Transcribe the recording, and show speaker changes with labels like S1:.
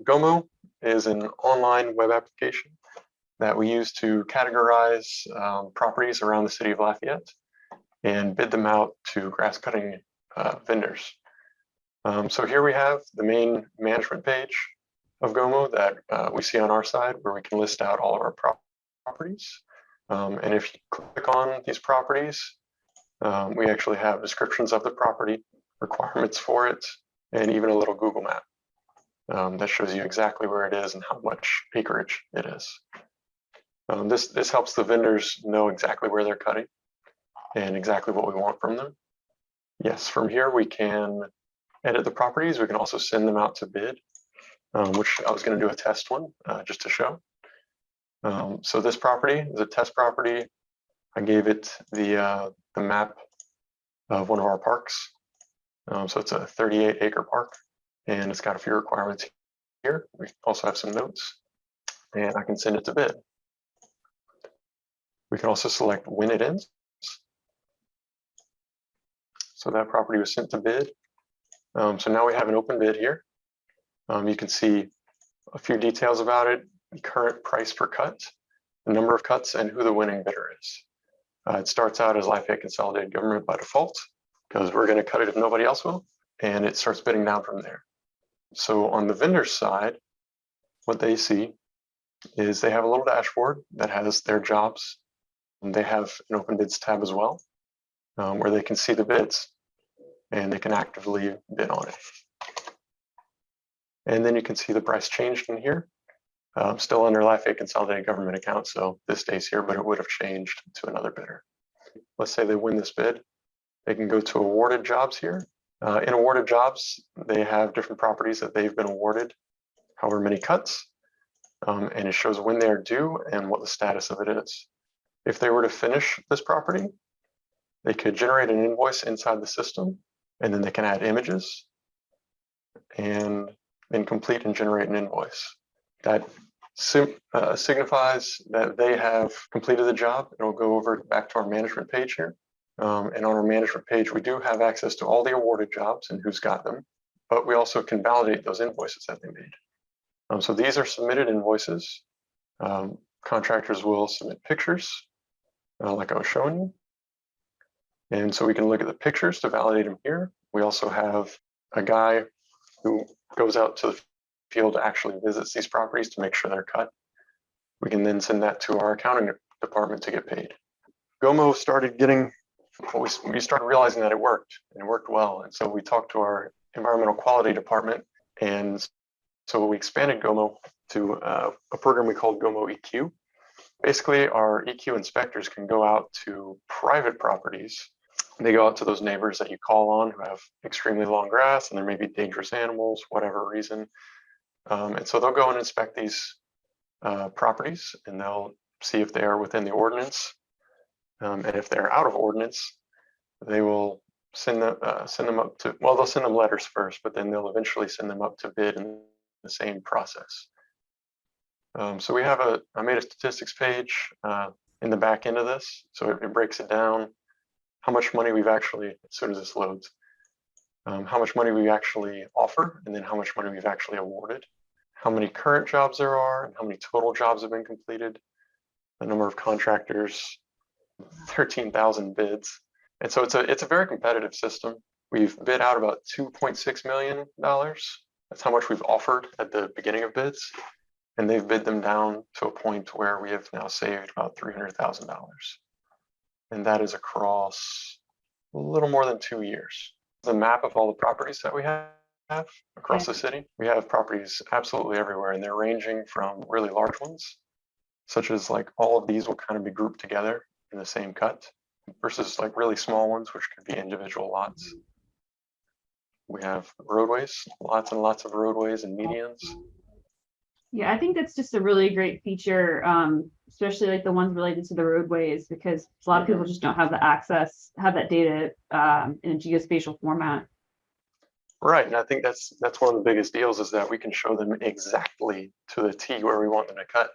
S1: Geaux Mow is an online web application that we use to categorize properties around the city of Lafayette and bid them out to grass cutting vendors. So here we have the main management page of Geaux Mow that we see on our side, where we can list out all of our properties. And if you click on these properties, we actually have descriptions of the property, requirements for it, and even a little Google map that shows you exactly where it is and how much acreage it is. This helps the vendors know exactly where they're cutting and exactly what we want from them. Yes, from here we can edit the properties. We can also send them out to bid, which I was going to do a test one just to show. So this property is a test property. I gave it the map of one of our parks. So it's a 38-acre park, and it's got a few requirements here. We also have some notes, and I can send it to bid. We can also select when it ends. So that property was sent to bid. So now we have an open bid here. You can see a few details about it, the current price per cut, the number of cuts, and who the winning bidder is. It starts out as Lafayette Consolidated Government by default, because we're going to cut it if nobody else will, and it starts bidding down from there. So on the vendor's side, what they see is they have a little dashboard that has their jobs, and they have an open bids tab as well, where they can see the bids and they can actively bid on it. And then you can see the price changed in here, still under Lafayette Consolidated Government account, so this stays here, but it would have changed to another bidder. Let's say they win this bid. They can go to awarded jobs here. In awarded jobs, they have different properties that they've been awarded, however many cuts, and it shows when they are due and what the status of it is. If they were to finish this property, they could generate an invoice inside the system, and then they can add images and then complete and generate an invoice. That signifies that they have completed the job. It'll go over back to our management page here. And on our management page, we do have access to all the awarded jobs and who's got them, but we also can validate those invoices that they made. So these are submitted invoices. Contractors will submit pictures, like I was showing you. And so we can look at the pictures to validate them here. We also have a guy who goes out to the field, actually visits these properties to make sure they're cut. We can then send that to our accounting department to get paid. Geaux Mow started getting, we started realizing that it worked, and it worked well. And so we talked to our environmental quality department, and so we expanded Geaux Mow to a program we called Geaux Mow EQ. Basically, our EQ inspectors can go out to private properties. They go out to those neighbors that you call on who have extremely long grass, and there may be dangerous animals, whatever reason. And so they'll go and inspect these properties, and they'll see if they are within the ordinance. And if they're out of ordinance, they will send them up to, well, they'll send them letters first, but then they'll eventually send them up to bid in the same process. So we have I made a statistics page in the back end of this. So it breaks it down, how much money we've actually, as soon as this loads, how much money we actually offer, and then how much money we've actually awarded, how many current jobs there are, and how many total jobs have been completed, the number of contractors, 13,000 bids. And so it's a very competitive system. We've bid out about $2.6 million. That's how much we've offered at the beginning of bids. And they've bid them down to a point where we have now saved about $300,000. And that is across a little more than 2 years. The map of all the properties that we have across the city. We have properties absolutely everywhere, and they're ranging from really large ones, such as like all of these will kind of be grouped together in the same cut, versus like really small ones, which could be individual lots. We have roadways, lots and lots of roadways and medians.
S2: Yeah, I think that's just a really great feature, especially like the ones related to the roadways, because a lot of people just don't have the access, have that data in a geospatial format.
S1: Right, and I think that's one of the biggest deals, is that we can show them exactly to the T where we want them to cut.